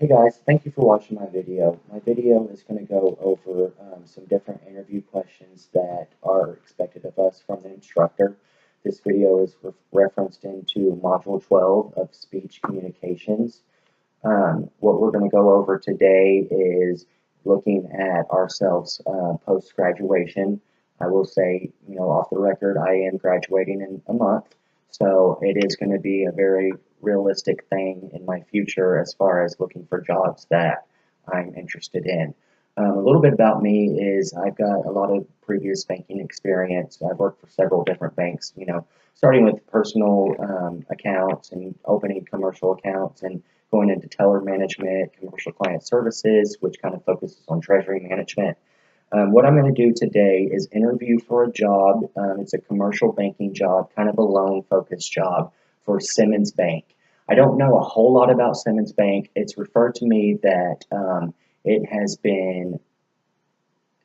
Hey guys, thank you for watching my video. My video is going to go over some different interview questions that are expected of us from the instructor. This video is referenced into Module 12 of Speech Communications. What we're going to go over today is looking at ourselves post-graduation. I will say, off the record, I am graduating in a month, so it is going to be a very realistic thing in my future as far as looking for jobs that I'm interested in. A little bit about me is I've got a lot of previous banking experience. I've worked for several different banks, starting with personal accounts and opening commercial accounts and going into teller management, commercial client services, which kind of focuses on treasury management. What I'm going to do today is interview for a job. It's a commercial banking job, kind of a loan-focused job for Simmons Bank. I don't know a whole lot about Simmons Bank. It's referred to me that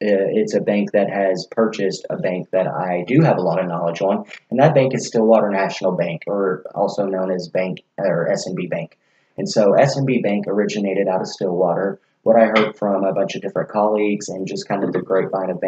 it's a bank that has purchased a bank that I do have a lot of knowledge on, and that bank is Stillwater National Bank, or also known as S&B Bank. And so S&B Bank originated out of Stillwater. What I heard from a bunch of different colleagues and just kind of the grapevine of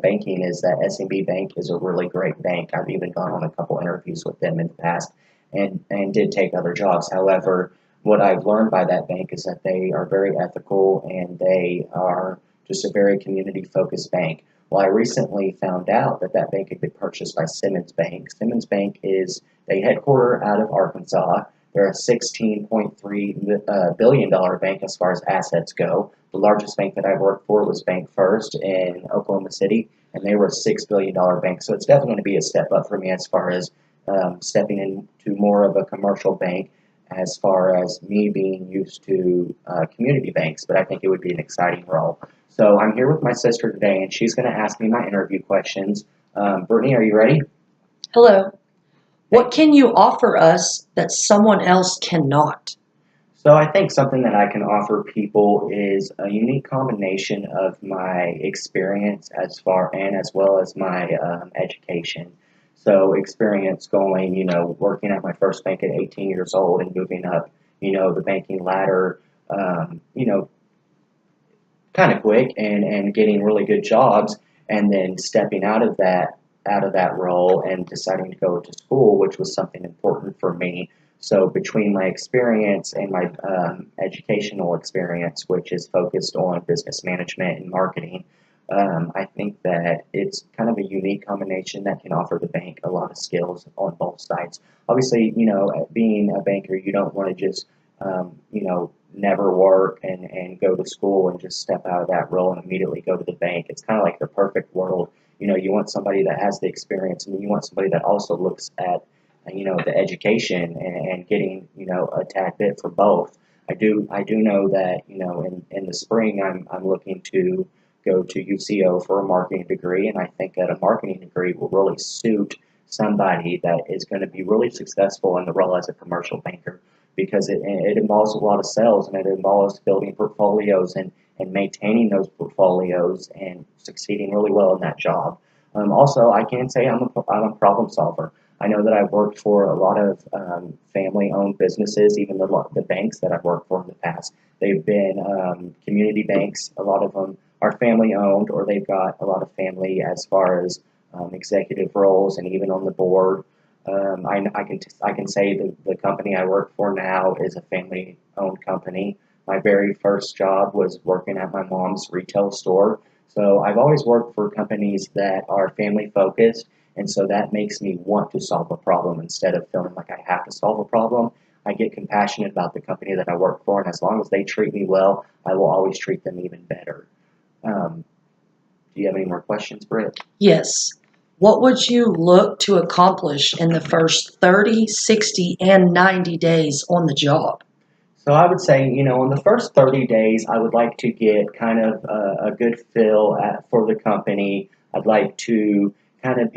banking is that S&B Bank is a really great bank. I've even gone on a couple interviews with them in the past and did take other jobs. However, what I've learned by that bank is that they are very ethical and they are just a very community-focused bank. Well, I recently found out that that bank had been purchased by Simmons Bank. Simmons Bank they headquarter out of Arkansas. They're a $16.3 billion bank as far as assets go. The largest bank that I worked for was Bank First in Oklahoma City, and they were a $6 billion bank. So it's definitely going to be a step up for me as far as stepping into more of a commercial bank as far as me being used to community banks, but I think it would be an exciting role. So I'm here with my sister today, and she's going to ask me my interview questions. Brittany, are you ready? Hello. What can you offer us that someone else cannot? So I think something that I can offer people is a unique combination of my experience as well as my education. So experience going, working at my first bank at 18 years old and moving up, the banking ladder, kind of quick and getting really good jobs, and then stepping out of that role and deciding to go to school, which was something important for me. So between my experience and my educational experience, which is focused on business management and marketing, I think that it's kind of a unique combination that can offer the bank a lot of skills on both sides. Obviously, being a banker, you don't want to just, never work and go to school and just step out of that role and immediately go to the bank. It's kind of like the perfect world. You want somebody that has the experience, and you want somebody that also looks at, the education and getting, a tad bit for both. I do know that, in the spring, I'm looking to go to UCO for a marketing degree, and I think that a marketing degree will really suit somebody that is going to be really successful in the role as a commercial banker, because it involves a lot of sales, and it involves building portfolios and maintaining those portfolios and succeeding really well in that job. Also, I can say I'm a problem solver. I know that I've worked for a lot of family-owned businesses, even the banks that I've worked for in the past. They've been community banks. A lot of them are family-owned, or they've got a lot of family as far as executive roles and even on the board. I can say the company I work for now is a family-owned company. My very first job was working at my mom's retail store. So I've always worked for companies that are family-focused, and so that makes me want to solve a problem instead of feeling like I have to solve a problem. I get compassionate about the company that I work for, and as long as they treat me well, I will always treat them even better. Do you have any more questions, Britt? Yes. What would you look to accomplish in the first 30, 60, and 90 days on the job? So I would say, in the first 30 days, I would like to get kind of a good feel for the company. I'd like to kind of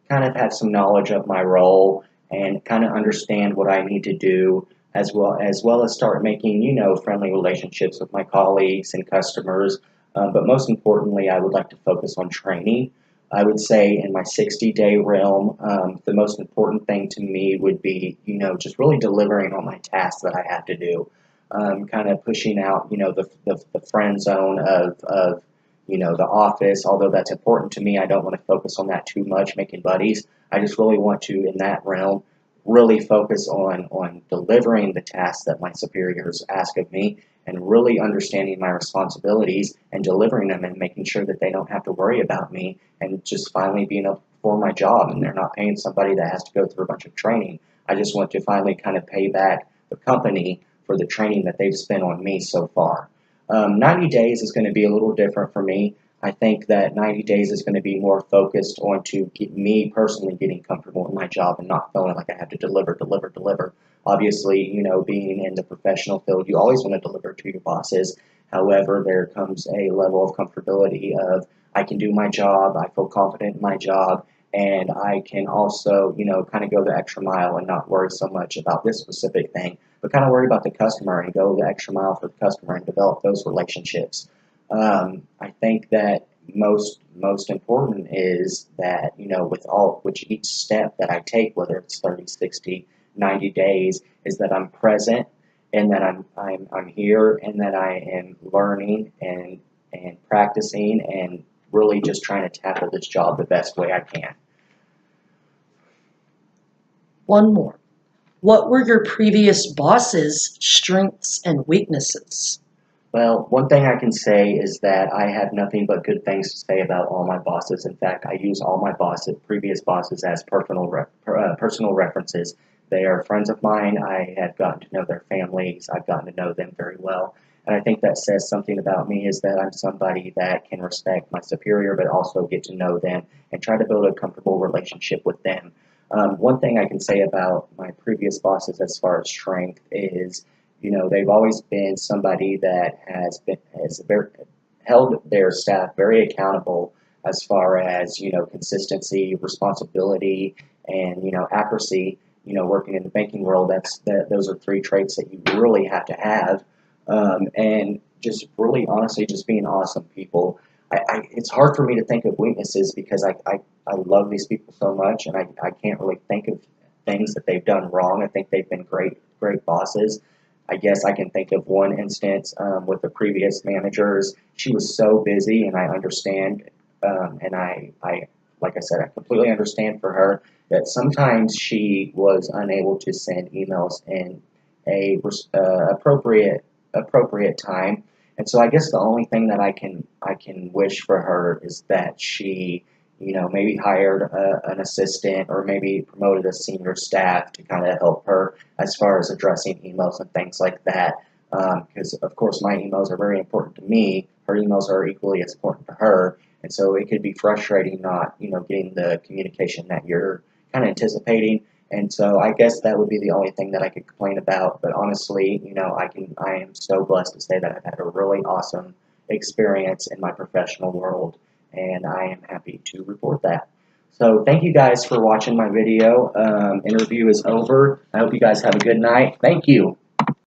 kind of have some knowledge of my role and kind of understand what I need to do, as well as start making, friendly relationships with my colleagues and customers. But most importantly, I would like to focus on training. I would say in my 60-day realm, the most important thing to me would be, just really delivering on my tasks that I have to do. kind of pushing out, the friend zone of the office. Although that's important to me, I don't want to focus on that too much, making buddies. I just really want to, in that realm, really focus on delivering the tasks that my superiors ask of me and really understanding my responsibilities and delivering them and making sure that they don't have to worry about me and just finally being able to perform my job, and they're not paying somebody that has to go through a bunch of training. I just want to finally kind of pay back the company for the training that they've spent on me so far. 90 days is going to be a little different for me. I think that 90 days is going to be more focused on to get me personally getting comfortable in my job and not feeling like I have to deliver, deliver, deliver. Obviously, being in the professional field, you always want to deliver to your bosses. However, there comes a level of comfortability of I can do my job, I feel confident in my job, and I can also, kind of go the extra mile and not worry so much about this specific thing, but kind of worry about the customer and go the extra mile for the customer and develop those relationships. I think that most important is that, which each step that I take, whether it's 30, 60, 90 days, is that I'm present and that I'm here and that I am learning and practicing and really just trying to tackle this job the best way I can. One more. What were your previous bosses' strengths and weaknesses? Well, one thing I can say is that I have nothing but good things to say about all my bosses. In fact, I use all my previous bosses as personal references. They are friends of mine. I have gotten to know their families. I've gotten to know them very well. And I think that says something about me, is that I'm somebody that can respect my superior, but also get to know them and try to build a comfortable relationship with them. One thing I can say about my previous bosses as far as strength is, they've always been somebody that has held their staff very accountable as far as, consistency, responsibility, and, accuracy. Working in the banking world, those are three traits that you really have to have. And just really, honestly, just being awesome people. It's hard for me to think of weaknesses because I love these people so much, and I can't really think of things that they've done wrong. I think they've been great bosses. I guess I can think of one instance with the previous managers. She was so busy, and I understand, and I, like I said, I completely understand for her that sometimes she was unable to send emails in a appropriate time. And so I guess the only thing that I can wish for her is that she, maybe hired an assistant or maybe promoted a senior staff to kind of help her as far as addressing emails and things like that. Because of course my emails are very important to me. Her emails are equally as important to her. And so it could be frustrating not, getting the communication that you're kind of anticipating. And so I guess that would be the only thing that I could complain about. But honestly, I am so blessed to say that I've had a really awesome experience in my professional world, and I am happy to report that. So thank you guys for watching my video. Interview is over. I hope you guys have a good night. Thank you.